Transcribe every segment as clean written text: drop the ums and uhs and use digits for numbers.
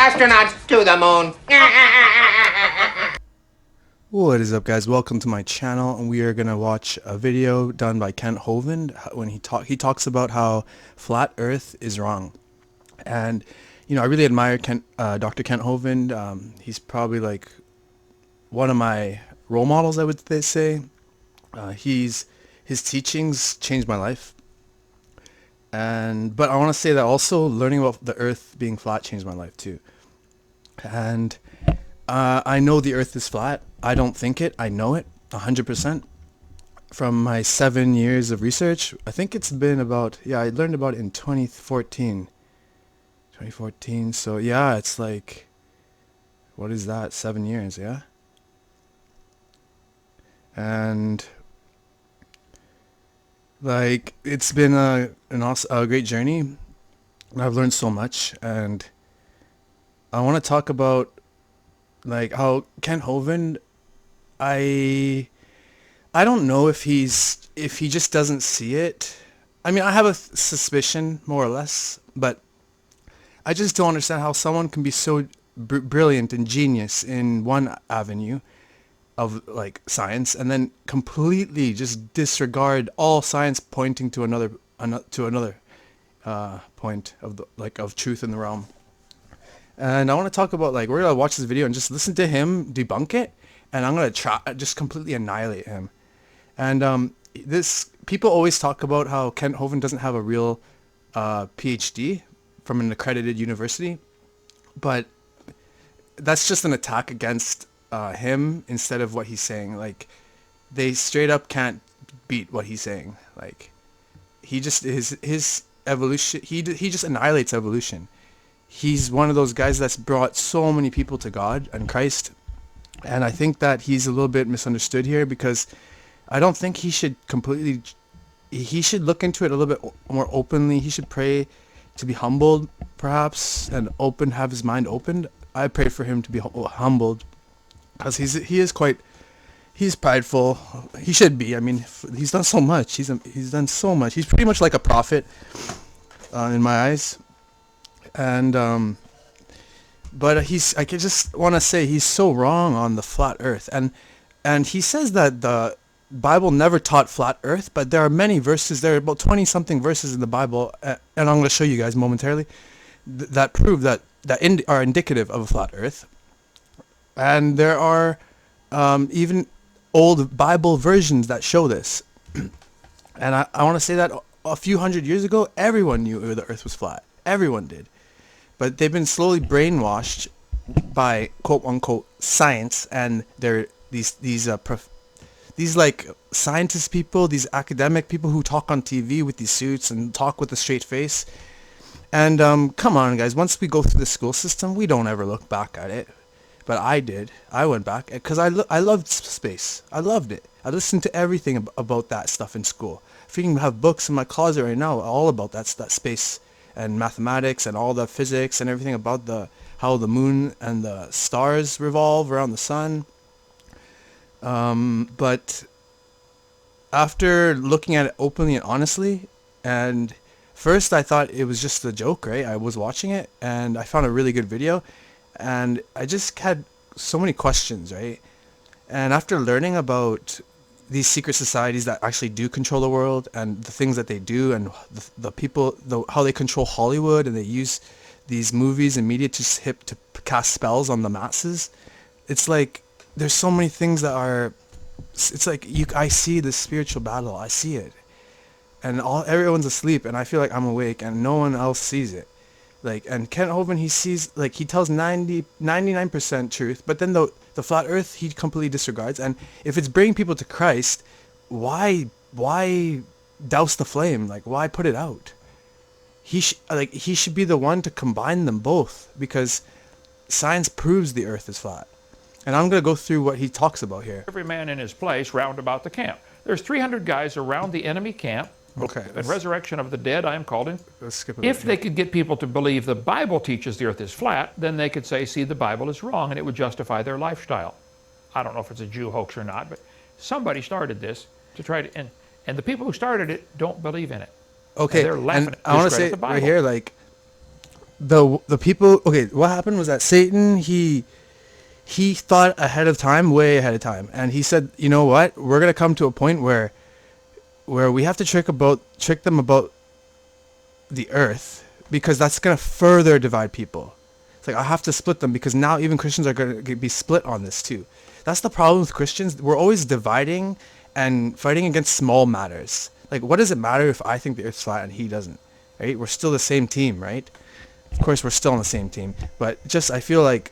astronauts to the moon. What is up, guys? Welcome to my channel, and we are gonna watch a video done by Kent Hovind when he talks about how flat Earth is wrong. And I really admire Dr. Kent Hovind. He's probably like one of my role models, I would say. His teachings changed my life, but I want to say that also learning about the Earth being flat changed my life too. And I know the Earth is flat. I don't think it. I know it 100%. From my 7 years of research, I think it's been about, I learned about it in 2014. So yeah, it's like, what is that? 7 years, yeah? And like, it's been a great journey. I've learned so much, and I want to talk about like how Kent Hovind, I don't know if he just doesn't see it. I mean, I have a suspicion, more or less, but I just don't understand how someone can be so brilliant and genius in one avenue of like science, and then completely just disregard all science pointing to another point of of truth in the realm. And I want to talk about, like, we're gonna watch this video and just listen to him debunk it, and I'm gonna try just completely annihilate him. And this people always talk about how Kent Hovind doesn't have a real PhD from an accredited university, but that's just an attack against him instead of what he's saying. Like, they straight up can't beat what he's saying. Like, he just his evolution. He just annihilates evolution. He's one of those guys that's brought so many people to God and Christ. And I think that he's a little bit misunderstood here, because I don't think he should he should look into it a little bit more openly. He should pray to be humbled, perhaps, and have his mind opened. I pray for him to be humbled, because he's prideful. He should be. I mean, he's done so much. He's done so much. He's pretty much like a prophet in my eyes. And but I just want to say he's so wrong on the flat Earth, and he says that the Bible never taught flat Earth, but there are many verses. There are about 20 something verses in the Bible, and I'm going to show you guys momentarily that prove that are indicative of a flat Earth. And there are even old Bible versions that show this. And I want to say that a few hundred years ago, everyone knew the Earth was flat. Everyone did. But they've been slowly brainwashed by quote unquote science, and they're these like scientist people, these academic people who talk on TV with these suits and talk with a straight face. And come on, guys, once we go through the school system, we don't ever look back at it. But I did. I went back because I loved space. I loved it. I listened to everything about that stuff in school. I freaking have books in my closet right now all about that space and mathematics and all the physics and everything about how the moon and the stars revolve around the sun. But after looking at it openly and honestly, and first I thought it was just a joke, right? I was watching it and I found a really good video, and I just had so many questions, right? And after learning about these secret societies that actually do control the world, and the things that they do, and the people, how they control Hollywood, and they use these movies and media to cast spells on the masses, it's like there's so many things that are, it's like I see the spiritual battle. I see it, and everyone's asleep, and I feel like I'm awake, and no one else sees it. Like, and Kent Hovind, he tells 99% truth, but then the flat Earth he completely disregards. And if it's bringing people to Christ, why douse the flame? Like, why put it out? He should be the one to combine them both, because science proves the Earth is flat. And I'm gonna go through what he talks about here. Every man in his place round about the camp. There's 300 guys around the enemy camp. Okay. And resurrection of the dead, I am called in. Let's skip it. If they could get people to believe the Bible teaches the earth is flat, then they could say, see, the Bible is wrong, and it would justify their lifestyle. I don't know if it's a Jew hoax or not, but somebody started this to try to, and the people who started it don't believe in it. Okay, and they're laughing and I want to say the Bible. right here, like, the people. Okay, what happened was that Satan, he thought ahead of time, way ahead of time, and he said, you know what, we're gonna come to a point where we have to trick them about the earth, because that's gonna further divide people. It's like, I have to split them, because now even Christians are gonna be split on this too. That's the problem with Christians. We're always dividing and fighting against small matters. Like, what does it matter if I think the earth's flat and he doesn't? Right? We're still the same team, right? Of course, we're still on the same team, but just I feel like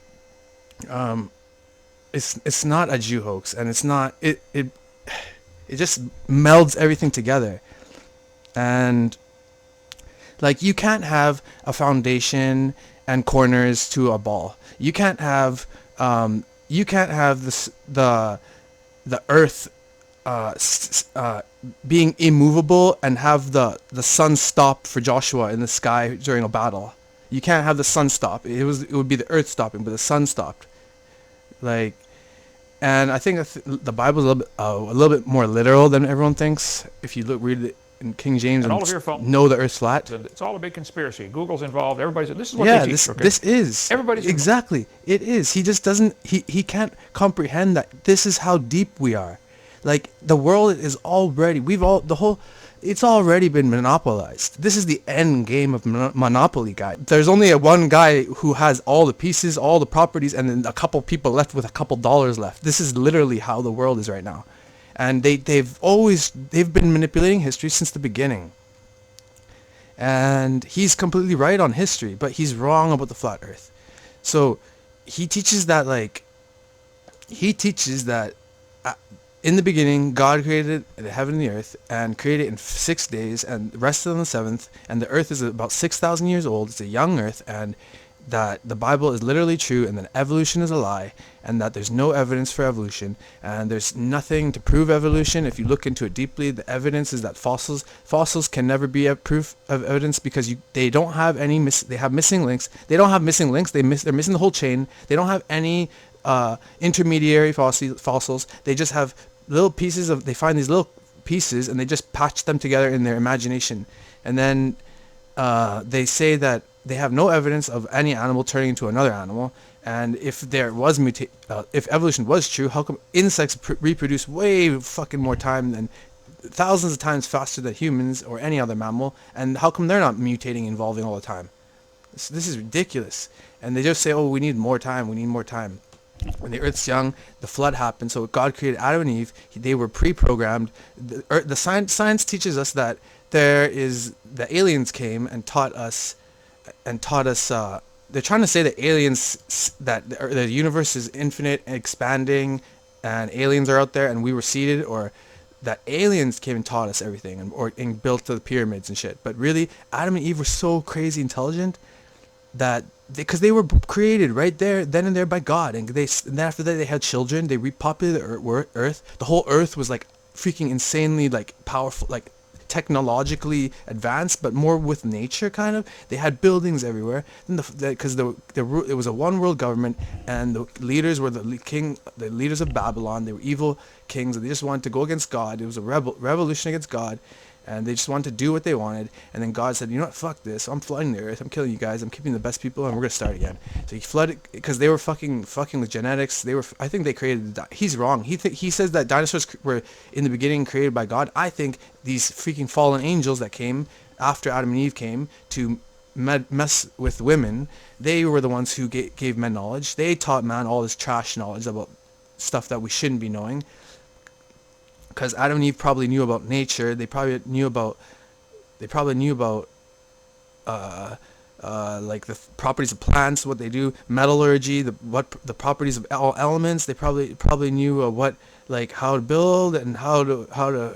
it's not a Jew hoax, and it's not it just melds everything together. And like, you can't have a foundation and corners to a ball. You can't have this the earth being immovable and have the sun stop for Joshua in the sky during a battle. You can't have the sun stop. It would be the earth stopping, but the sun stopped. Like, and I think the Bible's a little bit more literal than everyone thinks. If you read it in King James And and all of your phone, know the earth's flat. it's all a big conspiracy. Google's involved. Everybody's. This is what Yeah, they teach. Okay? this is Everybody's involved. exactly it is. He just doesn't. He can't comprehend that this is how deep we are. Like, the world is already. It's already been monopolized. This is the end game of Monopoly, guy. There's only one guy who has all the pieces, all the properties, and then a couple people left with a couple dollars left. This is literally how the world is right now, and they've been manipulating history since the beginning. And he's completely right on history, but he's wrong about the flat Earth. So he teaches that uh, in the beginning, God created the heaven and the earth, and created it in 6 days, and rested on the seventh. And the earth is about 6,000 years old. It's a young earth, and that the Bible is literally true, and that evolution is a lie, and that there's no evidence for evolution, and there's nothing to prove evolution. If you look into it deeply, the evidence is that fossils can never be a proof of evidence, because they don't have any they have missing links. They don't have missing links. They're missing the whole chain. They don't have any intermediary fossils. They just have little pieces of. They find these little pieces, and they just patch them together in their imagination, and then they say that they have no evidence of any animal turning into another animal. And if there was if evolution was true, how come insects reproduce way fucking more time than thousands of times faster than humans or any other mammal? And how come they're not mutating, evolving all the time? This is ridiculous. And they just say, oh, we need more time. We need more time. When the earth's young, the flood happened. So God created Adam and Eve. They were pre-programmed. The science teaches us that the aliens came and taught us. They're trying to say that aliens, that the universe is infinite and expanding, and aliens are out there, and we were seeded, or that aliens came and taught us everything, and built the pyramids and shit. But really, Adam and Eve were so crazy intelligent that because they were created right there, then and there by God, and then after that they had children. They repopulated the earth. The whole earth was like freaking insanely like powerful, like technologically advanced, but more with nature kind of. They had buildings everywhere. Then because it was a one world government, and the leaders were the leaders of Babylon. They were evil kings, and they just wanted to go against God. It was a revolution against God. And they just wanted to do what they wanted. And then God said, you know what, fuck this. I'm flooding the earth. I'm killing you guys. I'm keeping the best people, and we're going to start again. So he flooded, because they were fucking with genetics. I think they created, he's wrong. He says that dinosaurs were in the beginning created by God. I think these freaking fallen angels that came after Adam and Eve came to mess with women, they were the ones who gave men knowledge. They taught man all this trash knowledge about stuff that we shouldn't be knowing. Because Adam and Eve probably knew about nature. They probably knew about like the properties of plants, what they do, metallurgy, the properties of all elements. They probably knew how to build and how to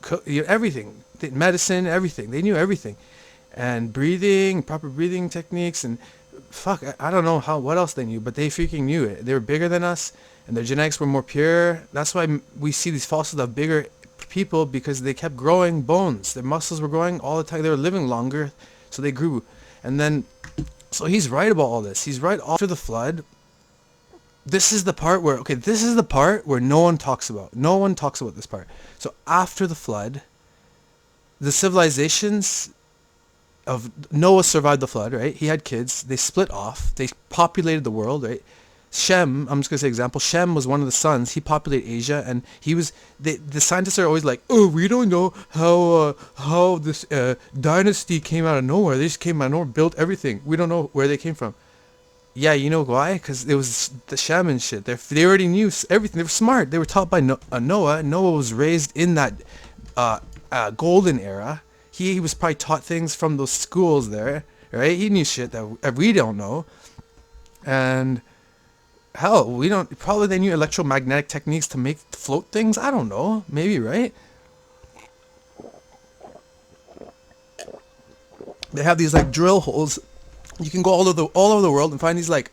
cook, everything, medicine, everything. They knew everything, and proper breathing techniques, and fuck, I don't know what else they knew, but they freaking knew it. They were bigger than us. And their genetics were more pure. That's why we see these fossils of bigger people, because they kept growing bones. Their muscles were growing all the time. They were living longer, so they grew. And then, so he's right about all this. He's right after the flood. This is the part where no one talks about. No one talks about this part. So after the flood, the civilizations of Noah survived the flood, right? He had kids. They split off. They populated the world, right? Shem, I'm just gonna say example. Shem was one of the sons. He populated Asia, and he was. The scientists are always like, oh, we don't know how this dynasty came out of nowhere. They just came out of nowhere, built everything. We don't know where they came from. Yeah, you know why? Because it was the shaman shit. They already knew everything. They were smart. They were taught by Noah. Noah was raised in that golden era. He was probably taught things from those schools there, right? He knew shit that we don't know. And hell, we don't. Probably they knew electromagnetic techniques to make float things. I don't know. Maybe, right? They have these like drill holes. You can go all over the world and find these like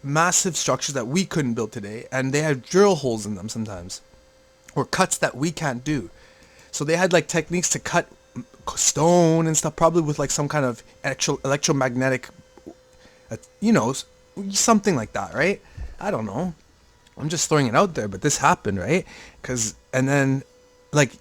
massive structures that we couldn't build today, and they have drill holes in them sometimes, or cuts that we can't do. So they had like techniques to cut stone and stuff, probably with like some kind of actual electromagnetic, something like that, right? I don't know. I'm just throwing it out there, but this happened, right? And then, like,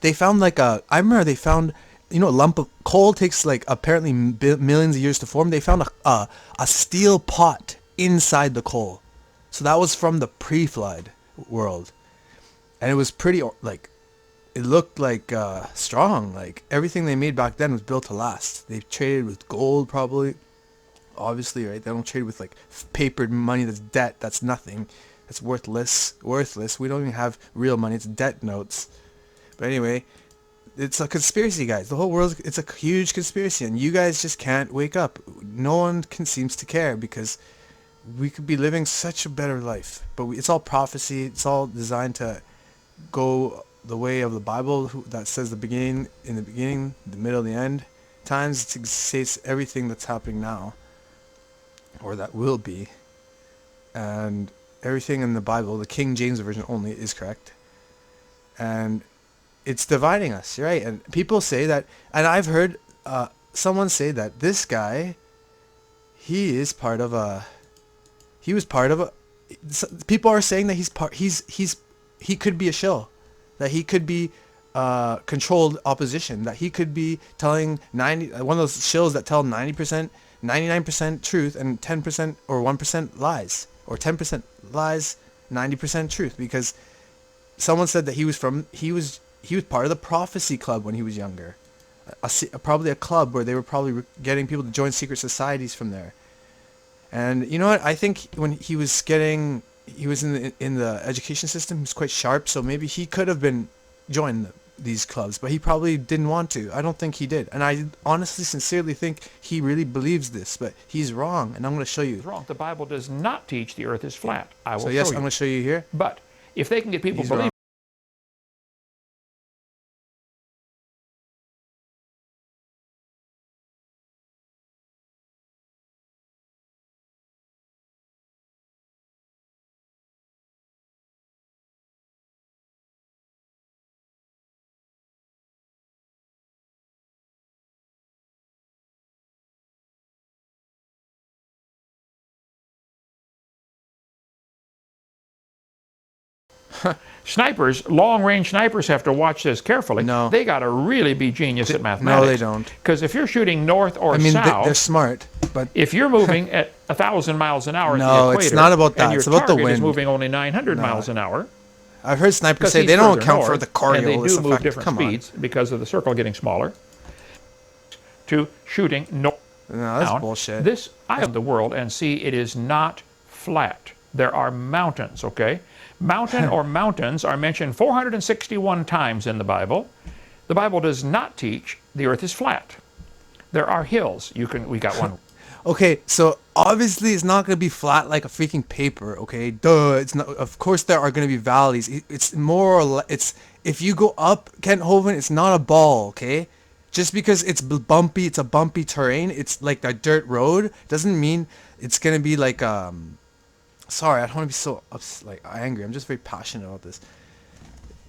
they found like I remember they found, a lump of coal takes like apparently millions of years to form. They found a steel pot inside the coal. So that was from the pre-flood world. And it was pretty, like, it looked like strong. Like everything they made back then was built to last. They traded with gold probably. Obviously, right? They don't trade with like papered money that's debt. That's nothing. That's worthless. We don't even have real money. It's debt notes. But anyway, it's a conspiracy, guys. The whole world, it's a huge conspiracy, and you guys just can't wake up. No one seems to care, because we could be living such a better life. But it's all prophecy. It's all designed to go the way of the Bible that says in the beginning, the middle, the end times. It says everything that's happening now, or that will be, and everything in the Bible, the King James version only, is correct. And it's dividing us, right? And people say that, and I've heard someone say that this guy, he was part of a, people are saying that he could be a shill, that he could be controlled opposition, that he could be telling one of those shills that tell 90%, 99% truth and 10% or 1% lies, or 10% lies, 90% truth, because someone said that he was part of the prophecy club when he was younger, probably a club where they were probably getting people to join secret societies from there. And you know what? I think when he was in the education system, he was quite sharp, so maybe he could have been joined these clubs, but he probably didn't want to. I don't think he did, and I honestly, sincerely think he really believes this, but he's wrong, and I'm going to show you. He's wrong. The Bible does not teach the earth is flat. I will show you. So yes, I'm going to show you here. But if they can get people He's believe. wrong. Snipers, long-range snipers, have to watch this carefully. No. They got to really be genius at mathematics. No, they don't. Because if you're shooting north or they're south, smart, but if you're moving at 1,000 miles an hour at the no, equator, it's not about that. and your It's about the target is wind. moving only 900 miles an hour, I've heard snipers because say he's they don't further account for north, the Coriolis and they do move effect. different Come speeds because of the circle getting smaller, to shooting north. on. No, that's down. bullshit. This island of the world, and see, it is not flat. There are mountains, okay? Mountain or mountains are mentioned 461 times in the Bible. The Bible does not teach the earth is flat. There are hills. We got one. Okay, so obviously it's not going to be flat like a freaking paper, okay? Duh, it's not. Of course there are going to be valleys. It's more or less, if you go up Kent Hovind, it's not a ball, okay? Just because it's bumpy, it's a bumpy terrain, it's like a dirt road, doesn't mean it's going to be like, sorry, I don't want to be so angry. I'm just very passionate about this.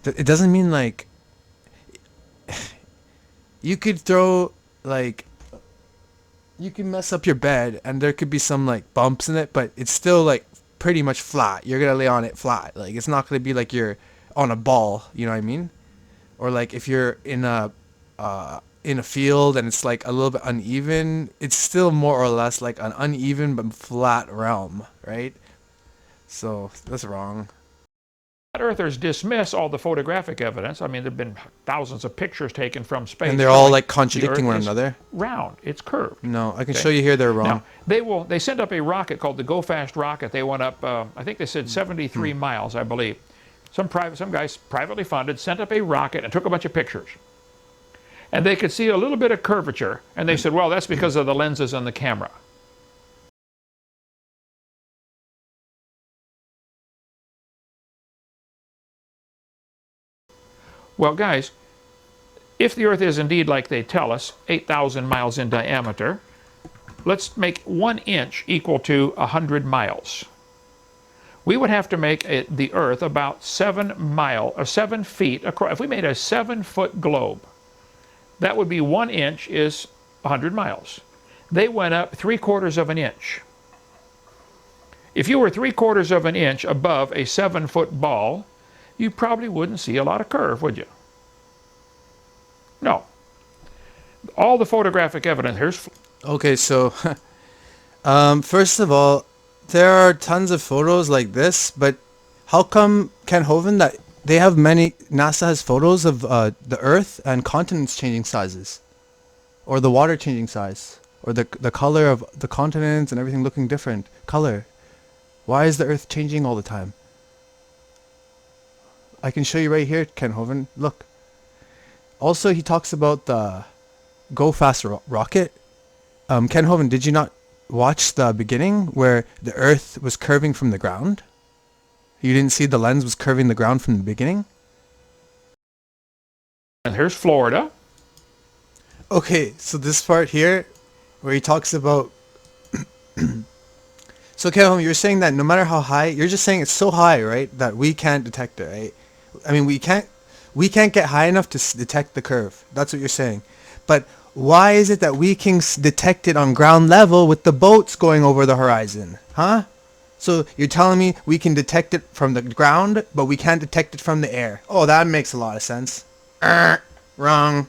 It doesn't mean like, you could throw like, you can mess up your bed and there could be some like bumps in it, but it's still like pretty much flat. You're gonna lay on it flat. Like it's not gonna be like you're on a ball. You know what I mean? Or like if you're in a in a field and it's like a little bit uneven, it's still more or less like an uneven but flat realm, right? So that's wrong. Earthers dismiss all the photographic evidence. I mean, there have been thousands of pictures taken from space. And they're all showing like the contradicting Earth one is another. round. It's curved. No, I can Okay. show you here they're wrong. Now, they sent up a rocket called the Go Fast rocket. They went up, I think they said 73 miles, I believe. Some guys privately funded sent up a rocket and took a bunch of pictures. And they could see a little bit of curvature. And they said, well, that's because of the lenses on the camera. Well, guys, if the Earth is indeed like they tell us, 8,000 miles in diameter, let's make 1 inch equal to 100 miles. We would have to make the Earth about 7 feet across. If we made a 7-foot globe, that would be 1 inch is 100 miles. They went up 3/4 of an inch. If you were 3/4 of an inch above a 7-foot ball, you probably wouldn't see a lot of curve, would you? No. All the photographic evidence, here's... Okay, so first of all, there are tons of photos like this, but how come Kent Hovind that they have NASA has photos of the Earth and continents changing sizes, or the water changing size, or the color of the continents and everything looking different color. Why is the Earth changing all the time? I can show you right here, Kent Hovind. Look. Also, he talks about the Go Fast rocket. Kent Hovind, did you not watch the beginning where the Earth was curving from the ground? You didn't see the lens was curving the ground from the beginning? And here's Florida. Okay, so this part here, where he talks about... So, Kent Hovind, you're saying that no matter how high, you're just saying it's so high, right, that we can't detect it, right? I mean, we can't get high enough to detect the curve. That's what you're saying. But why is it that we can detect it on ground level with the boats going over the horizon? Huh? So you're telling me we can detect it from the ground, but we can't detect it from the air. Oh, that makes a lot of sense. Wrong.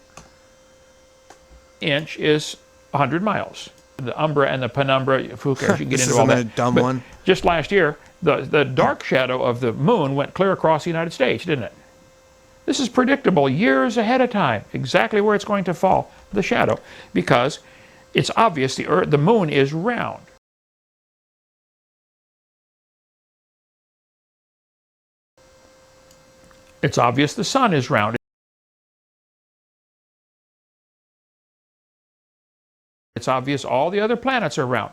Inch is 100 miles. The umbra and the penumbra, who cares? You can get This into all isn't that. a dumb But one. just last year, the dark shadow of the moon went clear across the United States, didn't it? This is predictable years ahead of time, exactly where it's going to fall, the shadow, because it's obvious the moon is round. It's obvious the sun is round. It's obvious all the other planets are round.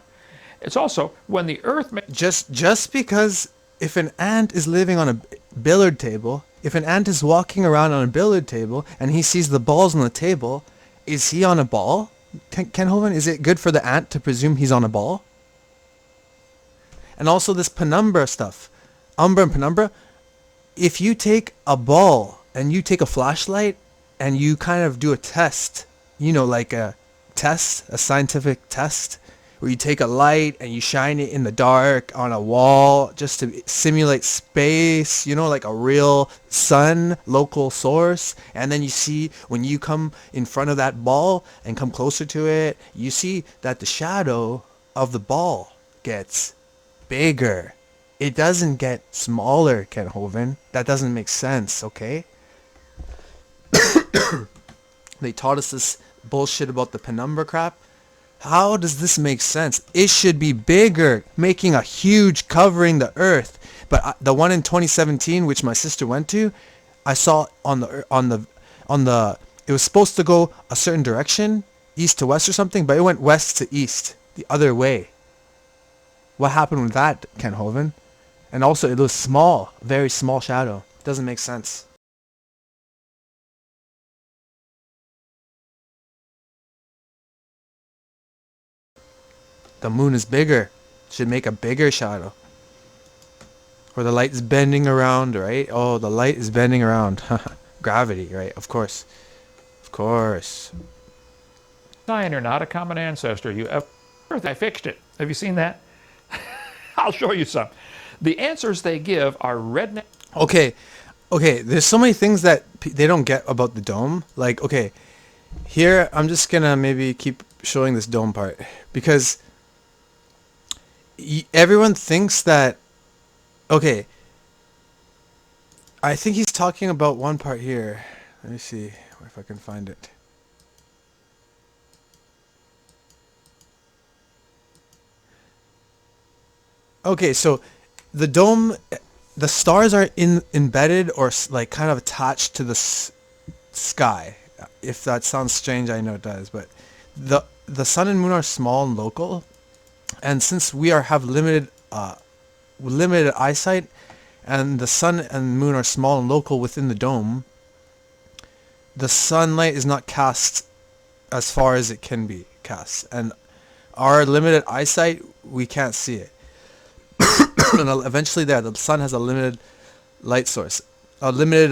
It's also when the Earth... Just because if an ant is living on a billiard table, if an ant is walking around on a billiard table and he sees the balls on the table, is he on a ball? Kent Hovind, is it good for the ant to presume he's on a ball? And also this penumbra stuff, umbra and penumbra, if you take a ball and you take a flashlight and you kind of do a test, like a test, a scientific test, where you take a light and you shine it in the dark on a wall just to simulate space, like a real sun local source. And then you see when you come in front of that ball and come closer to it, you see that the shadow of the ball gets bigger. It doesn't get smaller, Kent Hovind. That doesn't make sense, okay? They taught us this bullshit about the penumbra crap. How does this make sense? It should be bigger, making a huge covering the Earth. But the one in 2017, which my sister went to, I saw on the it was supposed to go a certain direction, east to west or something, but it went west to east, the other way. What happened with that, Kent Hovind? And also, it was small, very small shadow. Doesn't make sense. The moon is bigger. Should make a bigger shadow. Or the light is bending around, right? Oh, the light is bending around. Gravity, right? Of course. Of course. Sign or not a common ancestor. I fixed it. Have you seen that? I'll show you some. The answers they give are redneck. Okay. There's so many things that they don't get about the dome. Like, okay, Here, I'm just gonna maybe keep showing this dome part because everyone thinks that. Okay, I think he's talking about one part here. Let me see if I can find it. Okay, so the dome, the stars are embedded or like kind of attached to the sky. If that sounds strange, I know it does, but the sun and moon are small and local, and since we are have limited eyesight, and the sun and moon are small and local within the dome, the sunlight is not cast as far as it can be cast, and our limited eyesight, we can't see it. And eventually, the sun has a limited light source, a limited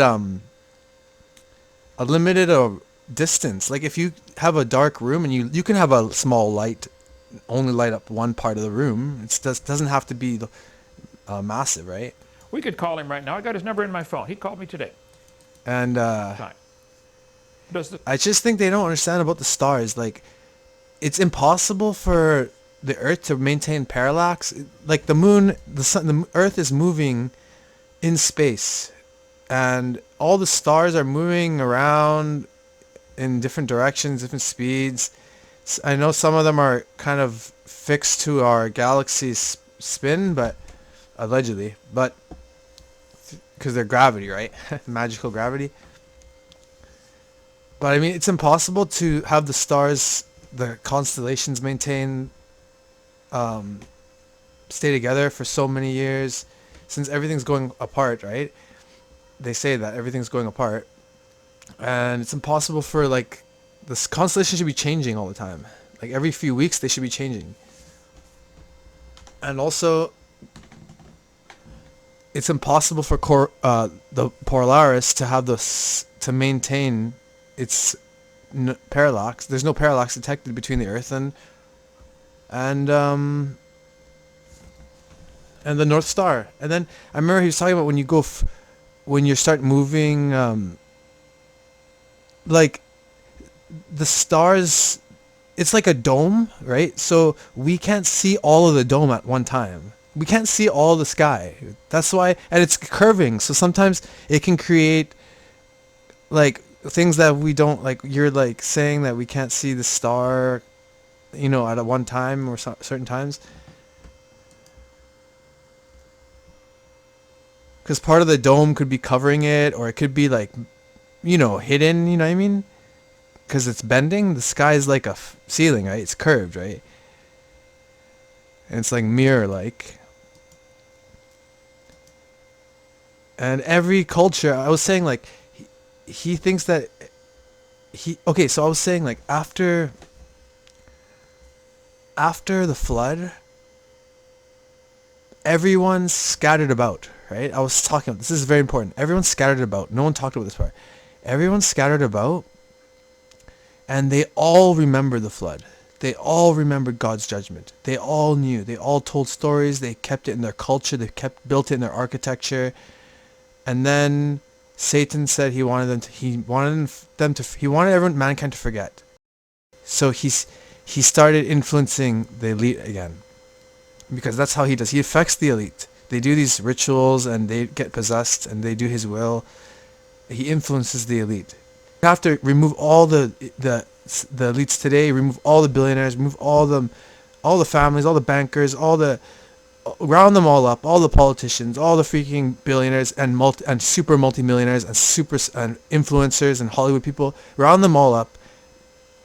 distance. Like if you have a dark room and you can have a small light only light up one part of the room. It doesn't have to be massive, right? We could call him right now. I got his number in my phone. He called me today. And Time. Does the I just think they don't understand about the stars. Like, it's impossible for the Earth to maintain parallax. Like the moon, the sun, the Earth is moving in space, and all the stars are moving around in different directions, different speeds. I know some of them are kind of fixed to our galaxy's spin, but allegedly, but because they're gravity, right? Magical gravity. But I mean, it's impossible to have the stars, the constellations maintain, um, stay together for so many years, since everything's going apart, right? They say that everything's going apart, and it's impossible for like this constellation should be changing all the time. Like every few weeks, they should be changing. And also, it's impossible for the Polaris to have to maintain its parallax. There's no parallax detected between the Earth and the North Star. And then I remember he was talking about when you go when you start moving, like the stars. It's like a dome, right? So we can't see all of the dome at one time. We can't see all the sky. That's why, and it's curving. So sometimes it can create like things that we don't like. You're like saying that we can't see the star, at a one time or certain times. Because part of the dome could be covering it, or it could be like, hidden. You know what I mean? Because it's bending. The sky is like a ceiling, right? It's curved, right? And it's like mirror-like. And every culture, I was saying like, he thinks that okay, so I was saying like after the flood, everyone's scattered about, right? I was talking, this is very important. Everyone's scattered about. No one talked about this part. Everyone's scattered about, and they all remember the flood. They all remembered God's judgment. They all knew. They all told stories. They kept it in their culture. They built it in their architecture. And then Satan said he wanted mankind to forget. So he started influencing the elite again, because that's how he does. He affects the elite. They do these rituals and they get possessed and they do his will. He influences the elite. You have to remove all the elites today. Remove all the billionaires. Remove all the families, all the bankers, round them all up, all the politicians, all the freaking billionaires and super multimillionaires and and influencers and Hollywood people. Round them all up,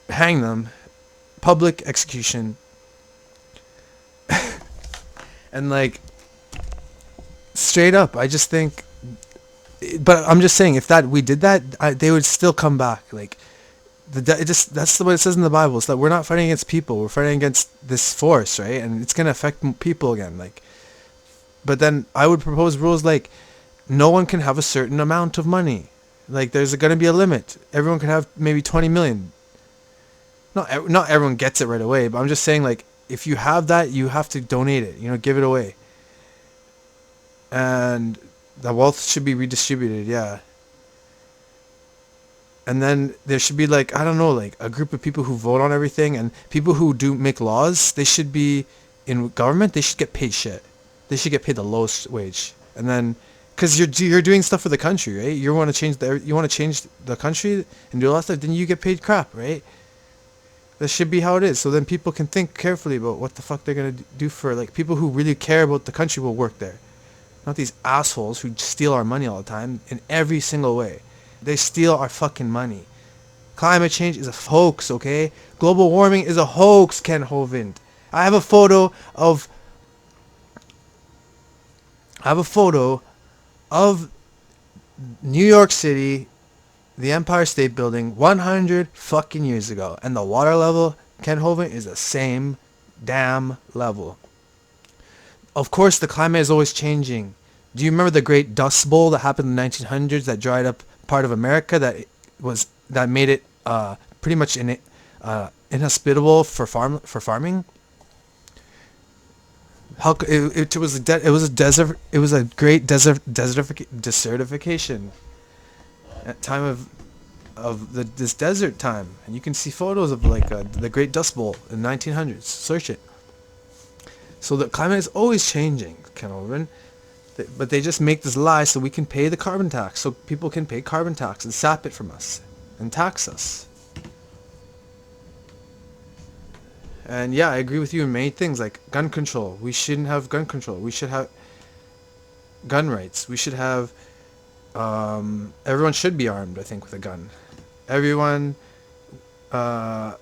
hang them, public execution, and like straight up, I just think. But I'm just saying, if we did that, they would still come back. Like that's what it says in the Bible. It's that we're not fighting against people. We're fighting against this force, right? And it's gonna affect people again. Like, but then I would propose rules like, no one can have a certain amount of money. Like, there's gonna be a limit. Everyone can have maybe 20 million. Not everyone gets it right away, but I'm just saying, like, if you have that, you have to donate it. Give it away. And the wealth should be redistributed. Yeah. And then there should be like, I don't know, like a group of people who vote on everything, and people who do make laws. They should be in government. They should get paid shit. They should get paid the lowest wage. And then, because you're doing stuff for the country, right? You want to change the country and do all that stuff. Then you get paid crap, right? That should be how it is. So then people can think carefully about what the fuck they're gonna do for, like, people who really care about the country will work there. Not these assholes who steal our money all the time in every single way. They steal our fucking money. Climate change is a hoax, okay? Global warming is a hoax, Kent Hovind. I have a photo of New York City, the Empire State Building, 100 fucking years ago, and the water level, Kent Hovind, is the same damn level. Of course, the climate is always changing. Do you remember the Great Dust Bowl that happened in the 1900s that dried up part of America that made it pretty much inhospitable for farming? It was a desert. It was a great desertification at time of this desert time, and you can see photos of like the Great Dust Bowl in the 1900s. Search it. So the climate is always changing, Ken Olin. But they just make this lie so we can pay the carbon tax, so people can pay carbon tax and sap it from us and tax us. And yeah, I agree with you in many things, like gun control. We shouldn't have gun control. We should have gun rights. We should have everyone should be armed, I think, with a gun. Everyone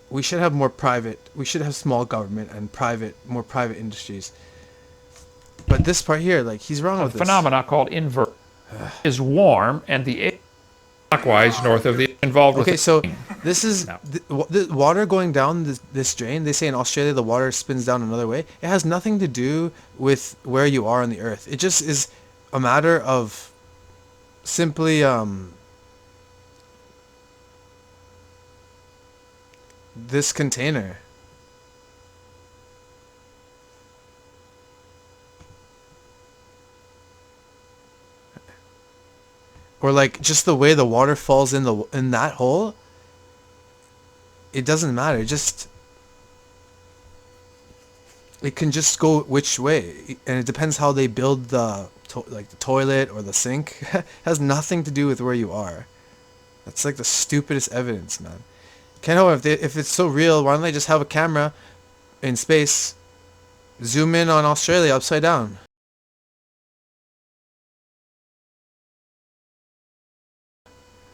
we should have more private. We should have small government and more private industries. But this part here, like, he's wrong with this. A phenomena called invert is warm, and the air clockwise north of the involved with. Okay, so this is the water going down this drain. They say in Australia the water spins down another way. It has nothing to do with where you are on the earth. It just is a matter of simply this container. Or like just the way the water falls in that hole. It doesn't matter. It can just go which way, and it depends how they build the toilet or the sink. It has nothing to do with where you are. That's like the stupidest evidence, man. Can't help if it's so real. Why don't they just have a camera in space, zoom in on Australia upside down?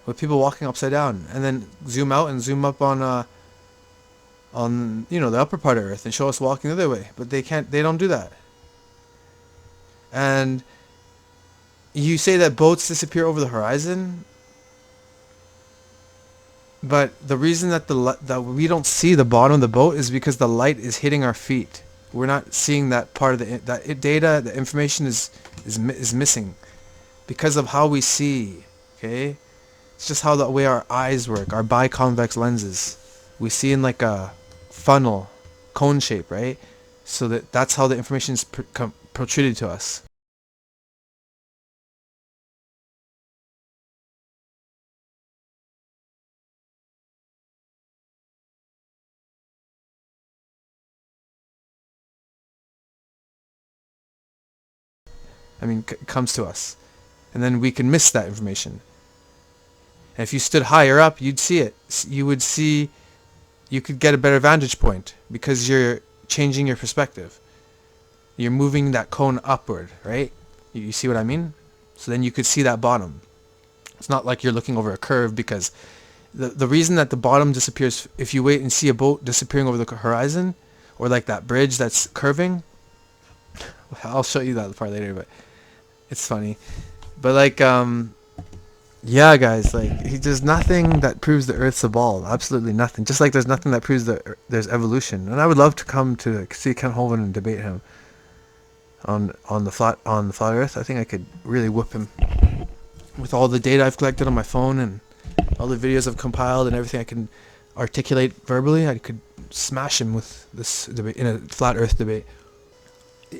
With people walking upside down, and then zoom out and zoom up on the upper part of Earth and show us walking the other way. But they can't. They don't do that. And you say that boats disappear over the horizon, but the reason that that we don't see the bottom of the boat is because the light is hitting our feet. We're not seeing that part of data. The information is missing because of how we see. Okay. It's just how the way our eyes work, our biconvex lenses. We see in like a funnel, cone shape, right? So that's how the information is protruded to us. I mean, comes to us. And then we can miss that information. And if you stood higher up, you'd see it. You could get a better vantage point because you're changing your perspective. You're moving that cone upward, right? You see what I mean? So then you could see that bottom. It's not like you're looking over a curve, because the reason that the bottom disappears, if you wait and see a boat disappearing over the horizon, or like that bridge that's curving, I'll show you that part later, but it's funny. But like, yeah, guys, like, there's nothing that proves the Earth's a ball. Absolutely nothing. Just like there's nothing that proves that there's evolution. And I would love to come to see Kent Hovind and debate him on the flat Earth. I think I could really whoop him with all the data I've collected on my phone and all the videos I've compiled and everything I can articulate verbally. I could smash him with this debate in a flat Earth debate.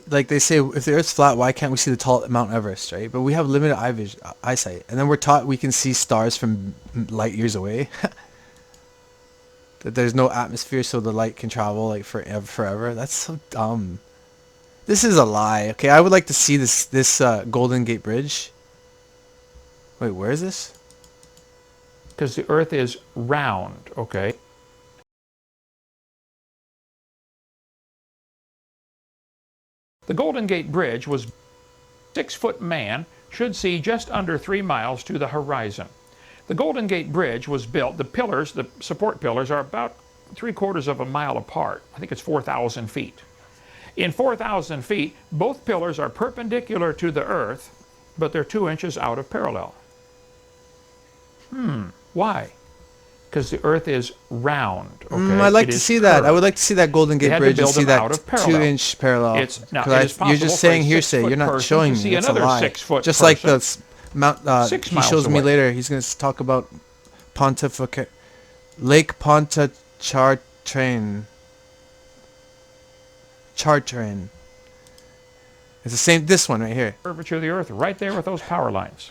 like they say, if the Earth's flat, why can't we see the tall Mount Everest, right? But we have limited eyesight, and then we're taught we can see stars from light years away. That there's no atmosphere, so the light can travel like forever. That's so dumb. This is a lie. Okay, I would like to see this Golden Gate Bridge. Wait, where is this? Because the Earth is round, okay? The Golden Gate Bridge was 6-foot man should see just under 3 miles to the horizon. The Golden Gate Bridge was built, the pillars, the support pillars, are about 3/4 of a mile apart. I think it's 4,000 feet. In 4,000 feet, both pillars are perpendicular to the Earth, but they're 2 inches out of parallel. Why? Because the Earth is round. Okay? I'd like to see that. I would like to see that Golden Gate Bridge and see that out of parallel. 2-inch parallel. Now, You're just saying hearsay. You're not showing me. It's a lie. Just like the Mount. He shows me later. He's going to talk about Pontificate Lake Pontchartrain. Chartrain. It's the same. This one right here. Curvature of the Earth, right there with those power lines.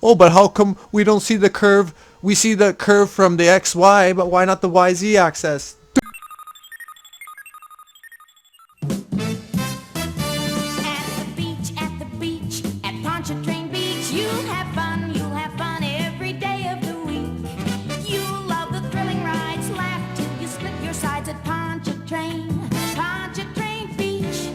Oh, but how come we don't see the curve? We see the curve from the XY, but why not the YZ axis? At the beach, at Pontchartrain Beach, you'll have fun every day of the week. You'll love the thrilling rides, laugh till you split your sides at Pontchartrain Beach.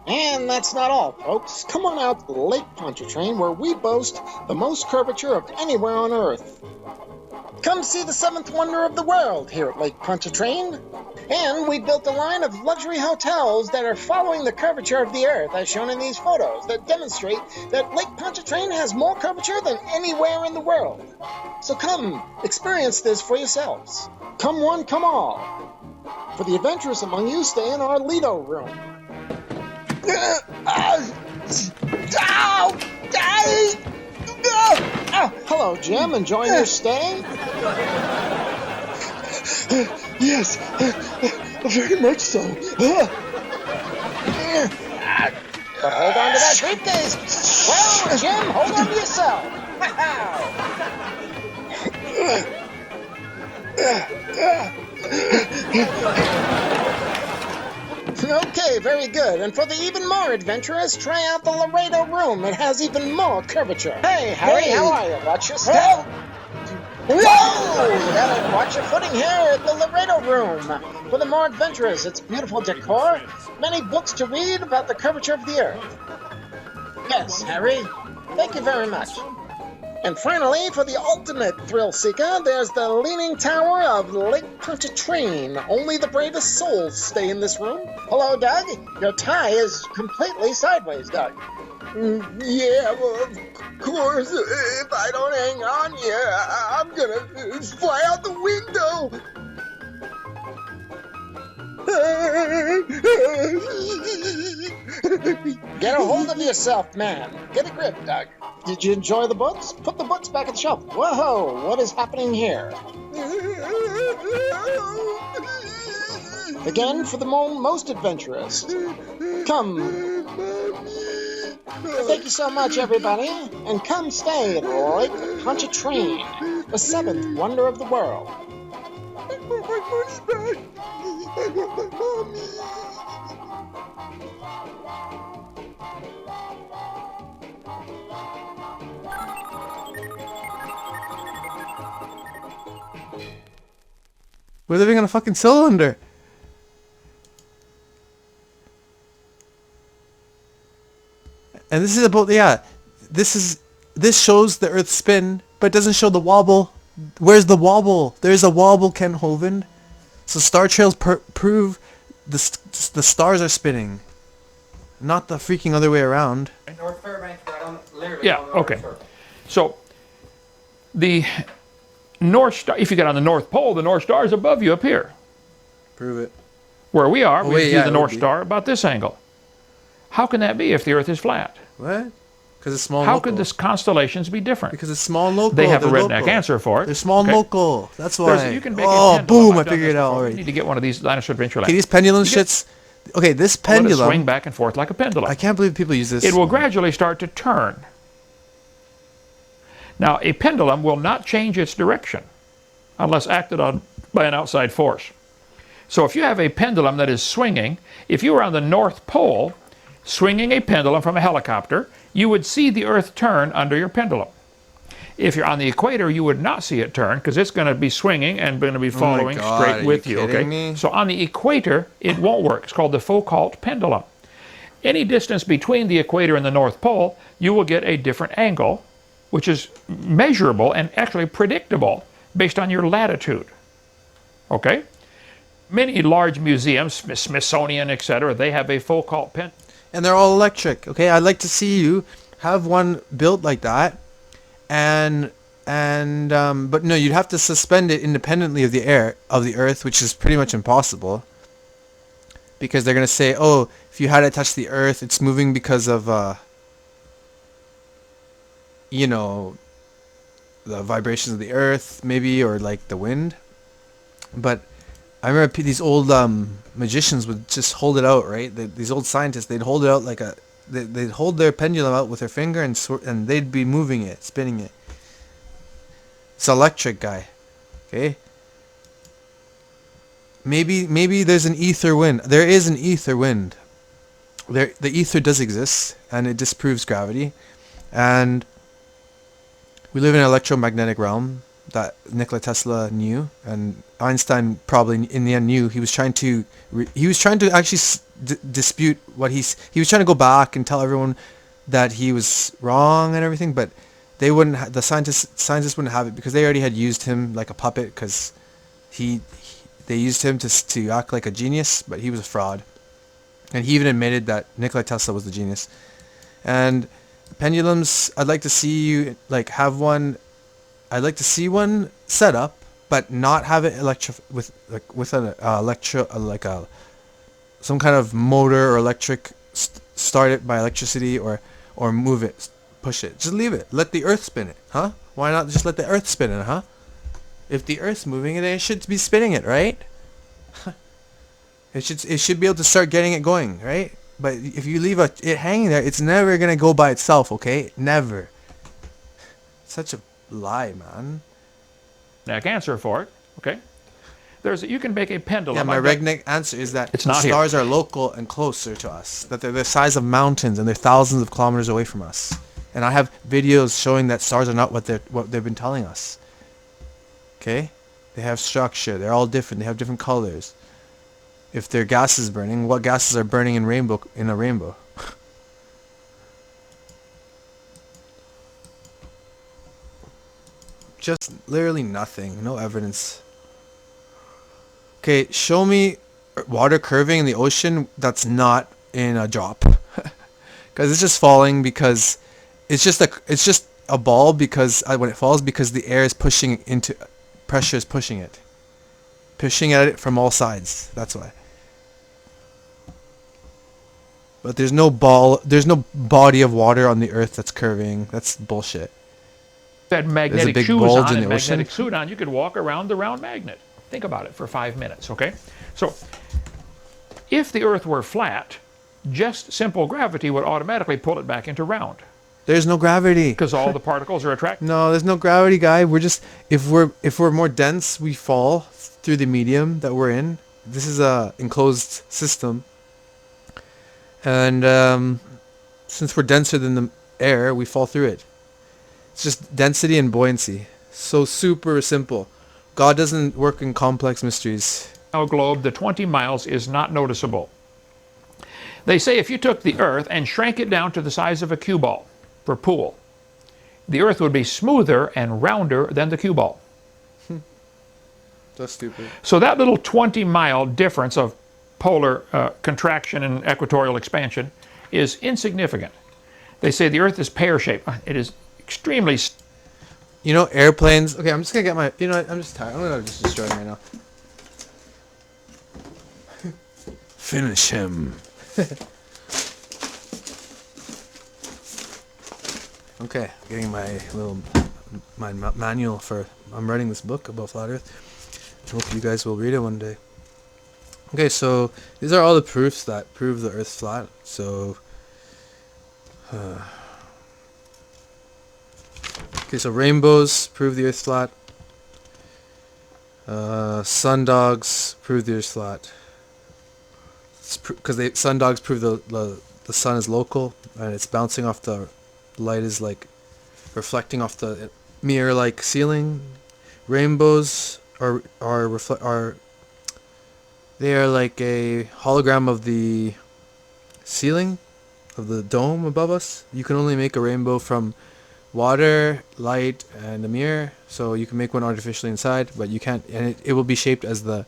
And that's not all, folks. Come on out to Lake Pontchartrain, where we boast the most curvature of anywhere on Earth. Come see the 7th wonder of the world here at Lake Pontchartrain. And we built a line of luxury hotels that are following the curvature of the Earth, as shown in these photos, that demonstrate that Lake Pontchartrain has more curvature than anywhere in the world. So come, experience this for yourselves. Come one, come all. For the adventurous among you, stay in our Lido room. Hello, Jim. Enjoying your stay? Yes, very much so. But hold on to that briefcase. Well, Jim, hold on to yourself. Okay, very good. And for the even more adventurous, try out the Laredo room. It has even more curvature. Hey, Harry, how are you? Watch your step. Whoa! You gotta watch your footing here at the Laredo room. For the more adventurous, it's beautiful decor, many books to read about the curvature of the Earth. Yes, Harry. Thank you very much. And finally, for the ultimate thrill seeker, there's the Leaning Tower of Lake Pontchartrain. Only the bravest souls stay in this room. Hello, Doug. Your tie is completely sideways, Doug. Yeah, well, of course. If I don't hang on here, I'm gonna fly out the window. Get a hold of yourself, man. Get a grip, Doug. Did you enjoy the books? Put the books back at the shelf. Whoa, what is happening here? Again, for the most adventurous. Come. Thank you so much, everybody. And come stay at Lake Pontchartrain, the 7th wonder of the world. I want my money back. I want my mommy. We're living on a fucking cylinder. And this is about, this shows the Earth's spin, but it doesn't show the wobble. Where's the wobble? There's a wobble, Kent Hovind. So star trails prove the stars are spinning, not the freaking other way around. North Fairbanks, right on, literally. Yeah, on the North okay. Circle. So the North Star, if you get on the North Pole, the North Star is above you up here. Prove it. Where we are, we wait, see yeah, the it North would be. Star about this angle. How can that be if the Earth is flat? What? Because it's small. How local. could the constellations be different? Because it's small and local. They have a They're redneck local. answer for it. They're small and Okay. local. That's why. You can make a Oh, pendulum. boom! I've I done figured this it out before. You already. need to get one of these Dinosaur Adventureland. Okay, these pendulum shits. okay, this Let it swing pendulum, back and forth like a pendulum. I can't believe people use this. It will gradually start to turn. Now, a pendulum will not change its direction unless acted on by an outside force. So if you have a pendulum that is swinging, if you were on the North Pole swinging a pendulum from a helicopter, you would see the Earth turn under your pendulum. If you're on the equator, you would not see it turn because it's going to be swinging and going to be following straight with you. Okay. So on the equator, it won't work. It's called the Foucault pendulum. Any distance between the equator and the North Pole, you will get a different angle, which is measurable and actually predictable based on your latitude. Okay? Many large museums, Smithsonian, etc., they have a Foucault pendulum. And they're all electric. Okay, I'd like to see you have one built like that, but no, you'd have to suspend it independently of the Earth, which is pretty much impossible. Because they're gonna say, oh, if you had it touch the Earth, it's moving because of you know, the vibrations of the Earth, maybe, or like the wind. But I remember these old magicians would just hold it out, right? These old scientists, they'd hold it out like they'd hold their pendulum out with their finger and they'd be moving it, spinning it. It's electric, guy. Okay. Maybe there's an ether wind. There is an ether wind. The ether does exist, and it disproves gravity, and we live in an electromagnetic realm that Nikola Tesla knew, and Einstein probably in the end knew. He was trying to actually dispute what he was trying to go back and tell everyone that he was wrong and everything, but they wouldn't. The scientists wouldn't have it because they already had used him like a puppet because they used him to act like a genius, but he was a fraud, and he even admitted that Nikola Tesla was the genius. And pendulums, I'd like to see you like have one. I'd like to see one set up, but not have it some kind of motor or electric, start it by electricity or move it, push it. Just leave it. Let the Earth spin it, huh? Why not just let the Earth spin it, huh? If the Earth's moving it, it should be spinning it, right? It should be able to start getting it going, right? But if you leave it hanging there, it's never gonna go by itself, okay? Never. Such a lie, man. Neck answer for it, okay? You can make a pendulum. Yeah, my redneck answer is that it's not stars are local and closer to us. That they're the size of mountains and they're thousands of kilometers away from us. And I have videos showing that stars are not what they've been telling us. Okay? They have structure. They're all different. They have different colors. If their gas is burning, what gases are burning in a rainbow? Just literally nothing. No evidence. Okay, show me water curving in the ocean that's not in a drop. Because it's just falling because it's just a ball because when it falls because the air is pushing into pressure is pushing at it from all sides. That's why. But there's no body of water on the Earth that's curving. That's bullshit. That magnetic There's a big shoes bulge on in and the ocean. magnetic suit on, you could walk around the round magnet. Think about it for 5 minutes, okay? So, if the Earth were flat, just simple gravity would automatically pull it back into round. There's no gravity. Because all the particles are attracted. No, there's no gravity, guy. We're just if we're more dense, we fall through the medium that we're in. This is a enclosed system, and since we're denser than the air, we fall through it. It's just density and buoyancy. So super simple. God doesn't work in complex mysteries. Our globe, the 20 miles is not noticeable. They say if you took the Earth and shrank it down to the size of a cue ball for pool, the Earth would be smoother and rounder than the cue ball. That's stupid. So that little 20-mile difference of polar contraction and equatorial expansion is insignificant. They say the Earth is pear-shaped. It is extremely... You know, airplanes... Okay, I'm just going to get my... You know what? I'm just tired. I'm going to just destroy him right now. Finish him. Okay, getting my manual for... I'm writing this book about Flat Earth. I hope you guys will read it one day. Okay, so these are all the proofs that prove the Earth's flat. So, okay, so rainbows prove the Earth's flat. Sundogs prove the Earth's flat. Because sundogs prove the sun is local and it's bouncing off the light is like reflecting off the mirror-like ceiling. Rainbows are they are like a hologram of the ceiling of the dome above us. You can only make a rainbow from water, light, and a mirror. So you can make one artificially inside, but you can't. And it will be shaped as the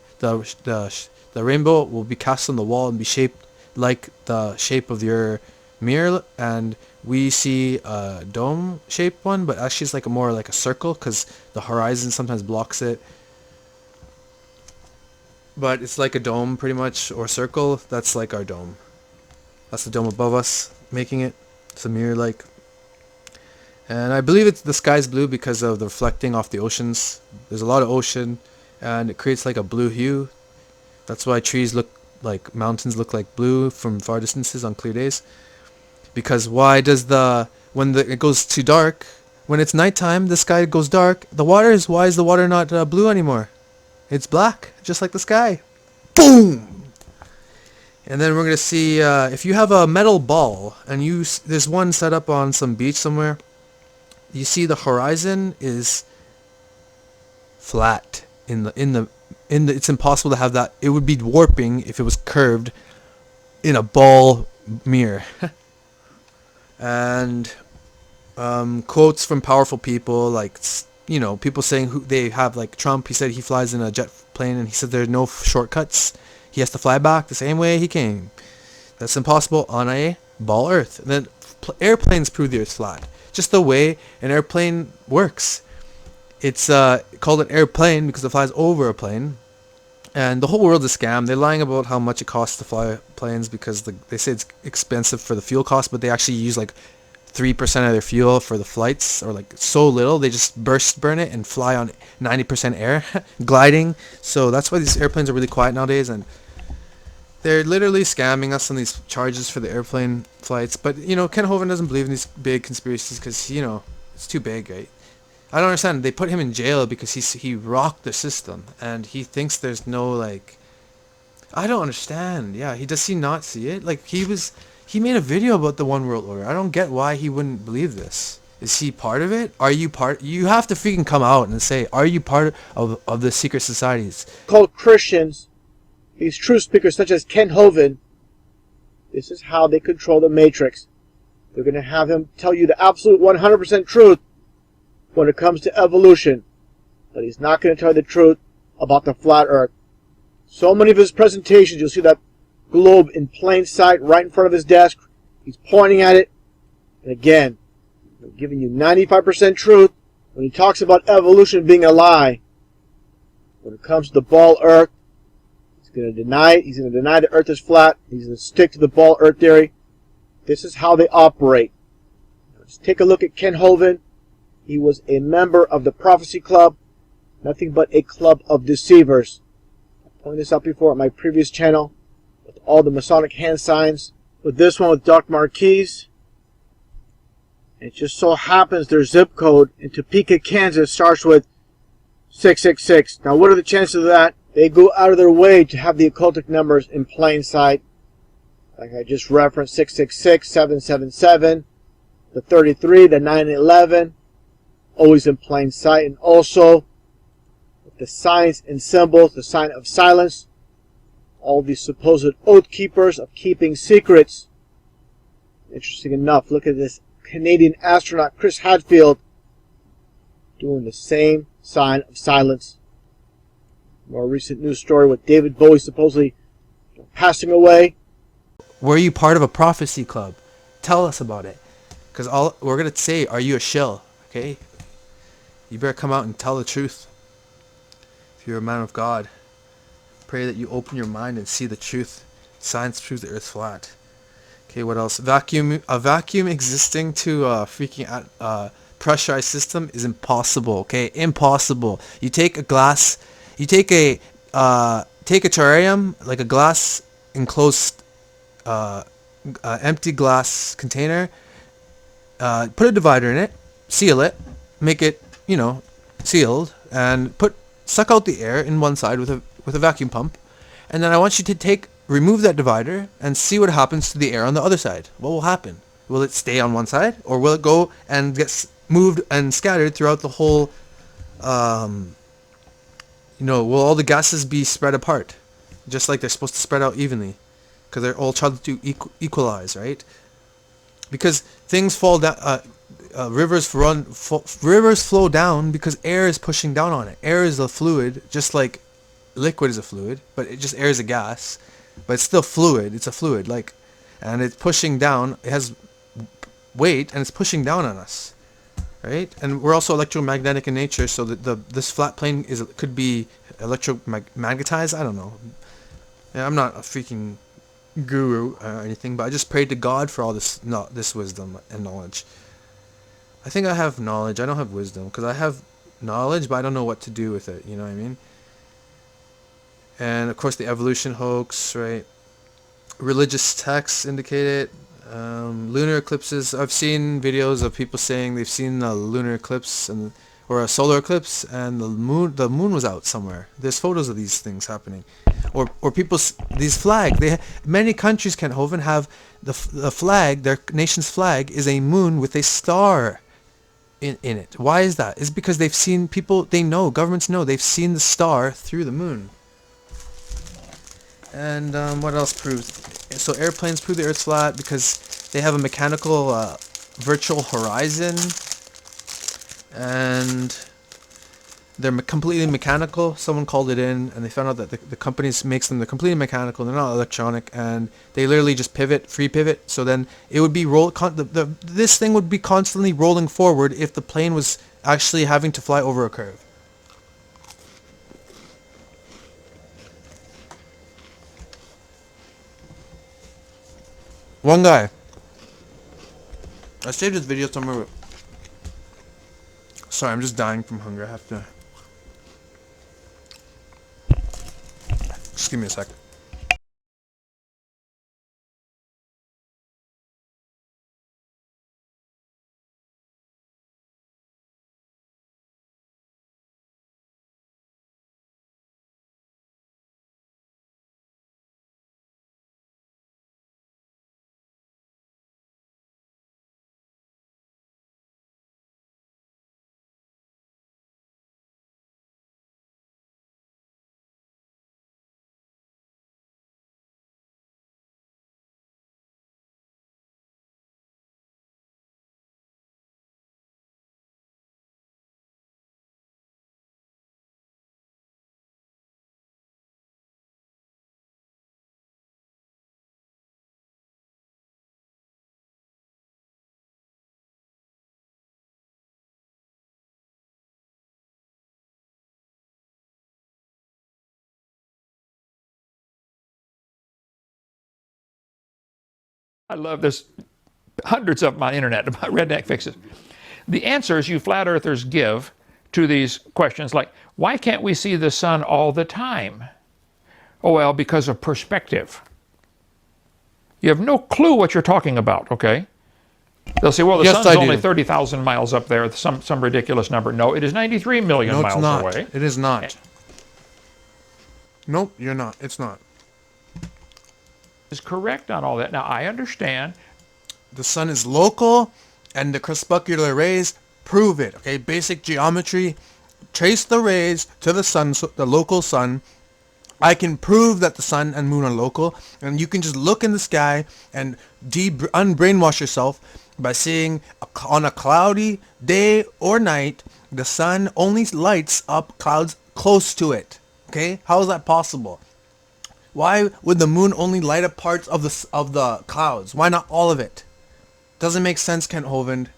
rainbow will be cast on the wall and be shaped like the shape of your mirror. And we see a dome shaped one, but actually it's like more like a circle because the horizon sometimes blocks it. But it's like a dome pretty much, or circle. That's like our dome. That's the dome above us, making it. It's a mirror-like. And I believe the sky's blue because of the reflecting off the oceans. There's a lot of ocean, and it creates like a blue hue. That's why trees look like mountains look like blue from far distances on clear days. Because why does it goes too dark, when it's nighttime, the sky goes dark. Why is the water not blue anymore? It's black, just like the sky. Boom! And then we're going to see, if you have a metal ball, and there's one set up on some beach somewhere, you see the horizon is flat. It's impossible to have that. It would be warping if it was curved in a ball mirror. And quotes from powerful people, like, people saying who they have, like Trump. He said he flies in a jet plane, and he said there's no shortcuts. He has to fly back the same way he came. That's impossible on a ball Earth. And then airplanes prove the Earth's flat. Just the way an airplane works. It's called an airplane because it flies over a plane. And the whole world's a scam. They're lying about how much it costs to fly planes because they say it's expensive for the fuel cost, but they actually use like 3% of their fuel for the flights, or like so little. They just burn it and fly on 90% air, gliding. So that's why these airplanes are really quiet nowadays, and they're literally scamming us on these charges for the airplane flights. But, Ken Hovind doesn't believe in these big conspiracies because, it's too big, right? I don't understand. They put him in jail because he rocked the system, and he thinks there's no, like... I don't understand. Yeah, does he not see it? Like, he made a video about the One World Order. I don't get why he wouldn't believe this. Is he part of it? Are you part... You have to freaking come out and say, are you part of the secret societies? Called Christians, these truth speakers such as Kent Hovind, this is how they control the Matrix. They're going to have him tell you the absolute 100% truth when it comes to evolution, but he's not going to tell you the truth about the flat Earth. So many of his presentations, you'll see that globe in plain sight right in front of his desk. He's pointing at it, and again, they're giving you 95% truth when he talks about evolution being a lie. When it comes to the ball Earth, he's going to deny it. He's going to deny the Earth is flat. He's going to stick to the ball Earth theory. This is how they operate. Now, just take a look at Kent Hovind. He was a member of the Prophecy Club, nothing but a club of deceivers. I pointed this out before on my previous channel with all the Masonic hand signs. With this one with Dr. Marquise. It just so happens their zip code in Topeka, Kansas starts with 666. Now what are the chances of that? They go out of their way to have the occultic numbers in plain sight. Like I just referenced, 666, 777, the 33, the 911. Always in plain sight. And also the signs and symbols, the sign of silence, all these supposed oath keepers of keeping secrets. Interesting enough, look at this Canadian astronaut Chris Hadfield doing the same sign of silence. More recent news story with David Bowie supposedly passing away. Were you part of a prophecy club? Tell us about it. Because all we're going to say, are you a shill? Okay? You better come out and tell the truth. If you're a man of God, pray that you open your mind and see the truth. Science proves the Earth's flat. Okay, what else? A vacuum existing to freaking pressurized system is impossible. Okay, impossible. You take a glass, you take a take a terrarium, like a glass enclosed, empty glass container, put a divider in it, seal it, make it, sealed, and suck out the air in one side with a vacuum pump, and then I want you to remove that divider and see what happens to the air on the other side. What will happen? Will it stay on one side, or will it go and get moved and scattered throughout the whole? Will all the gases be spread apart, just like they're supposed to spread out evenly, because they're all trying to equalize, right? Because things fall down. Rivers flow down because air is pushing down on it. Air is a fluid, just like liquid is a fluid, but air is a gas, but it's still fluid. It's a fluid, and it's pushing down. It has weight, and it's pushing down on us, right? And we're also electromagnetic in nature, so that this flat plane could be electromagnetized. I don't know. Yeah, I'm not a freaking guru or anything, but I just prayed to God for all this wisdom and knowledge. I think I have knowledge. I don't have wisdom, because I have knowledge, but I don't know what to do with it. You know what I mean? And of course, the evolution hoax, right? Religious texts indicate it. Lunar eclipses. I've seen videos of people saying they've seen a lunar eclipse or a solar eclipse, and the moon was out somewhere. There's photos of these things happening, or these flags. Many countries, Kent Hovind, have the flag. Their nation's flag is a moon with a star in it. Why is that? It's because they've seen governments know they've seen the star through the moon. And what else proves? So airplanes prove the Earth's flat because they have a mechanical virtual horizon, and they're completely mechanical. Someone called it in, and they found out that the companies makes them. They're completely mechanical. They're not electronic, and they literally just free pivot. So then it would be this thing would be constantly rolling forward if the plane was actually having to fly over a curve. One guy. I saved this video somewhere. Sorry, I'm just dying from hunger. I have to. Just give me a second. I love this. Hundreds of them on the internet about redneck fixes. The answers you flat earthers give to these questions, like, why can't we see the sun all the time? Oh, well, because of perspective. You have no clue what you're talking about, okay? They'll say, well, the sun's only 30,000 miles up there, some ridiculous number. No, it is 93 million miles away. It is not. Nope, you're not. It's not. Is correct on all that. Now, I understand. The sun is local, and the crepuscular rays prove it. Okay, basic geometry. Trace the rays to the sun, the local sun. I can prove that the sun and moon are local, and you can just look in the sky and unbrainwash yourself by seeing on a cloudy day or night, the sun only lights up clouds close to it. Okay, how is that possible? Why would the moon only light up parts of the clouds? Why not all of it? Doesn't make sense, Kent Hovind.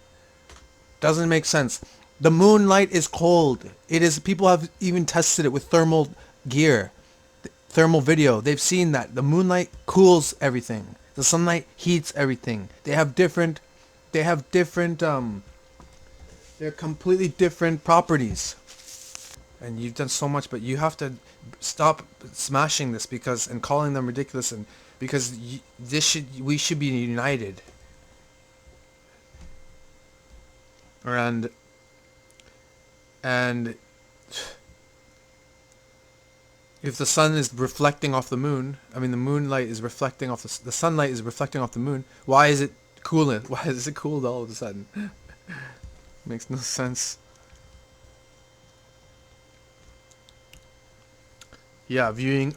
Doesn't make sense. The moonlight is cold. People have even tested it with thermal gear, thermal video. They've seen that the moonlight cools everything. The sunlight heats everything. They're completely different properties. And you've done so much, but you have to stop smashing this and calling them ridiculous, and because we should be united. And if the sun is reflecting off the moon, I mean the moonlight is reflecting off the sunlight is reflecting off the moon, why is it cooling? Why is it cooled all of a sudden? Makes no sense. Yeah, viewing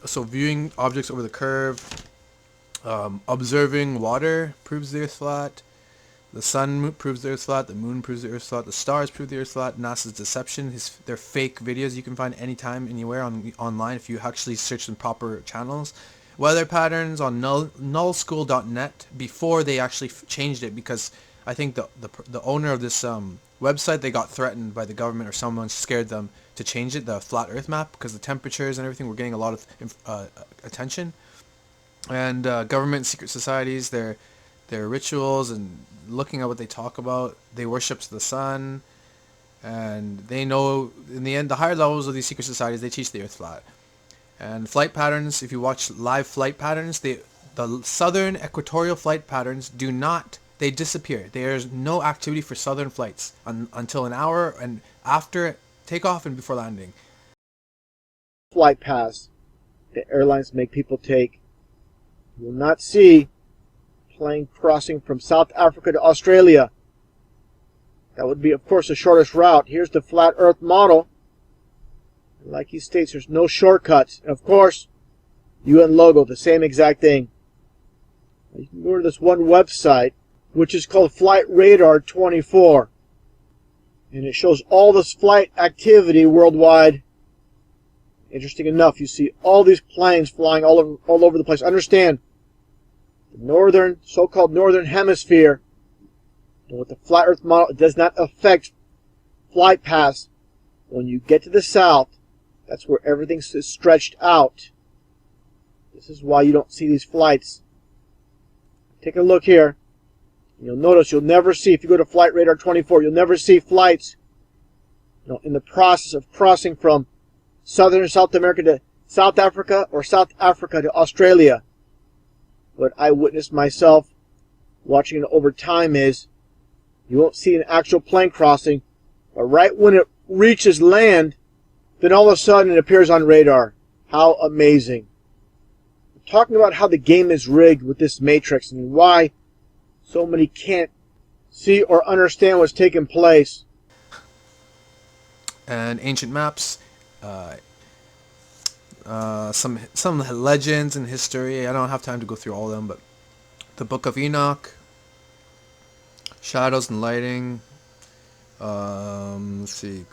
objects over the curve, observing water proves the Earth flat. The sun proves the Earth flat. The moon proves the Earth flat. The stars prove the Earth flat. NASA's deception. They're fake videos you can find anytime, anywhere online if you actually search the proper channels. Weather patterns on nullschool.net before they actually changed it, because I think the owner of this website, they got threatened by the government or someone scared them to change it, the flat Earth map, because the temperatures and everything were getting a lot of attention. And government secret societies, their rituals and looking at what they talk about, they worship the sun, and they know in the end the higher levels of these secret societies, they teach the Earth flat. And flight patterns, if you watch live flight patterns, the southern equatorial flight patterns they disappear. There's no activity for southern flights until an hour and after takeoff and before landing. Flight paths the airlines make people take. You will not see plane crossing from South Africa to Australia. That would be, of course, the shortest route. Here's the flat Earth model. Like he states, there's no shortcuts. And of course, UN logo, the same exact thing. You can go to this one website, which is called Flight Radar 24. And it shows all this flight activity worldwide. Interesting enough, you see all these planes flying all over the place. Understand, the so-called northern hemisphere, and with the flat Earth model, it does not affect flight paths. When you get to the south, that's where everything is stretched out. This is why you don't see these flights. Take a look here. You'll notice you'll never see, if you go to Flight Radar 24, you'll never see flights in the process of crossing from southern South America to South Africa or South Africa to Australia. What I witnessed myself watching it over time is you won't see an actual plane crossing, but right when it reaches land, then all of a sudden it appears on radar. How amazing. I'm talking about how the game is rigged with this matrix and why so many can't see or understand what's taking place. And ancient maps, some legends and history. I don't have time to go through all of them, but the Book of Enoch, shadows and lighting. Let's see,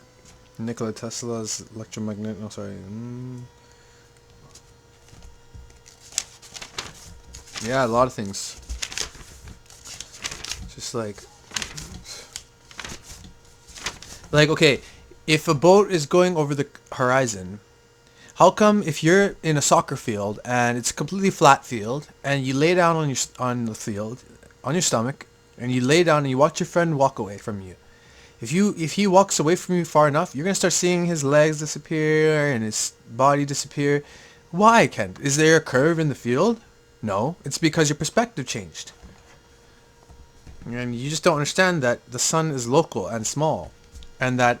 Nikola Tesla's electromagnetic. No, sorry. Yeah, a lot of things. Just like okay, if a boat is going over the horizon, how come if you're in a soccer field and it's a completely flat field and you lay down on the field on your stomach and you lay down and you watch your friend walk away from you, if he walks away from you far enough, you're gonna start seeing his legs disappear and his body disappear. Why, Kent? Is there a curve in the field? No, it's because your perspective changed. And you just don't understand that the sun is local and small, and that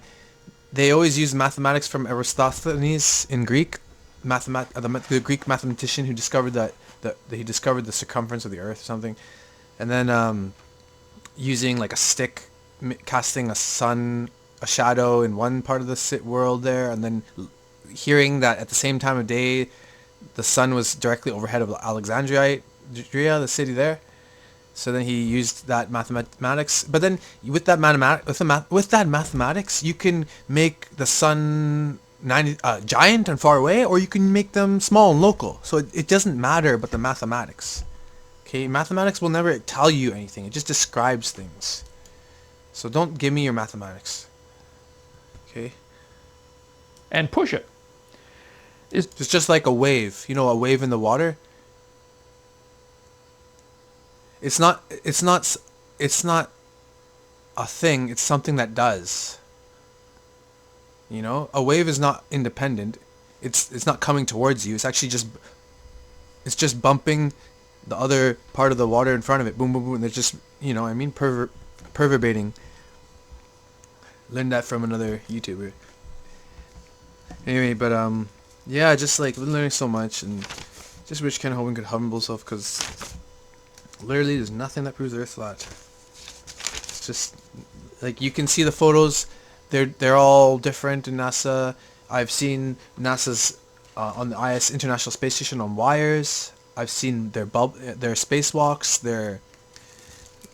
they always use mathematics from Aristophanes in Greek, the Greek mathematician who discovered he discovered the circumference of the Earth or something, and then using like a stick, casting a shadow in one part of the world there, and then hearing that at the same time of day, the sun was directly overhead of Alexandria, the city there. So then he used that mathematics. But then with that mathematics, you can make the sun giant and far away, or you can make them small and local. So it doesn't matter but the mathematics. Okay, mathematics will never tell you anything. It just describes things. So don't give me your mathematics. Okay? And push it. It's just like a wave. You know, a wave in the water? It's not a thing, it's something that does. You know, a wave is not independent. it's not coming towards you. It's actually just bumping the other part of the water in front of it. Boom, boom, boom. And they're just, you know, I mean, perverbating. Learned that from another YouTuber. Anyway, but yeah, just like been learning so much, and just wish Kent Hovind could humble himself, because literally there's nothing that proves the Earth's flat. It's just like you can see the photos. They're all different in NASA. I've seen NASA's on the IS International Space Station on wires. I've seen their spacewalks.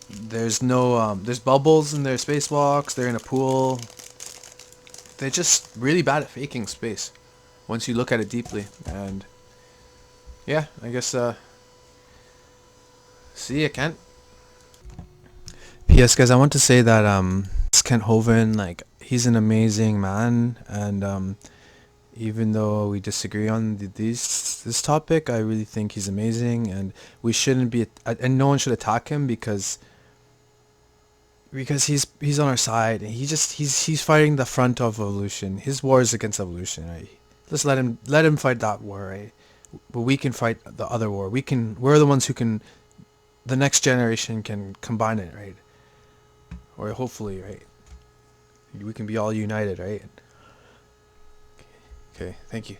There's bubbles in their spacewalks. They're in a pool. They're just really bad at faking space once you look at it deeply. And yeah, I guess see ya, Kent. P.S. guys, I want to say that Kent Hovind, like, he's an amazing man, and even though we disagree on this topic, I really think he's amazing, and we shouldn't be, and no one should attack him because he's on our side, and he's fighting the front of evolution. His war is against evolution, right? Just let him fight that war, right? But we can fight the other war. We're the ones who can, the next generation can combine it, right? Or hopefully, right? We can be all united, right? Okay, thank you.